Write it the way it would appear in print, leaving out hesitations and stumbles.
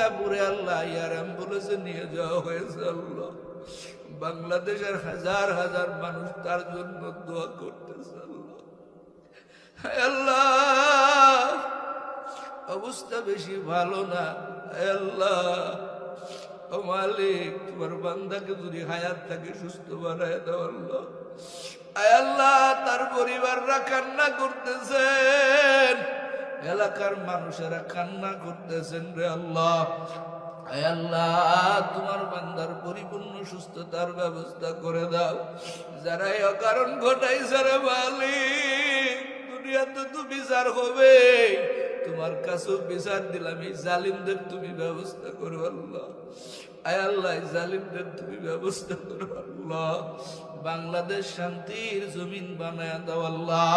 গাঙ্গাপুরে আল্লাহ air অ্যাম্বুলেন্সে নিয়ে যাওয়া হয়েছে আল্লাহ। বাংলাদেশের হাজার হাজার মানুষ তার জন্য দোয়া করতেছে আল্লাহ। আল্লাহ অবস্থা বেশি ভালো না আল্লাহ। ও মালিক, তোমার বান্দাকে যদি হায়াত থাকে সুস্থ বানায় দাও আল্লাহ। আল্লাহ তার পরিবাররা কান্না করতেছেন, এলাকার মানুষেরা কান্না করতেছেন রে আল্লাহ। আল্লাহ তোমার বান্দার পরিপূর্ণ সুস্থতার ব্যবস্থা করে দাও। যারা অকারণ ঘটাইছে রে মালিক, দুনিয়াতে তো বিচার হবে, তোমার কাছেও বিচার দিলাম। এই জালিমদের তুমি ব্যবস্থা করো আল্লাহ। আয় আল্লাহ জালিমদের তুমি ব্যবস্থা করো আল্লাহ। বাংলাদেশ শান্তির জমিন বানায় দাও আল্লাহ।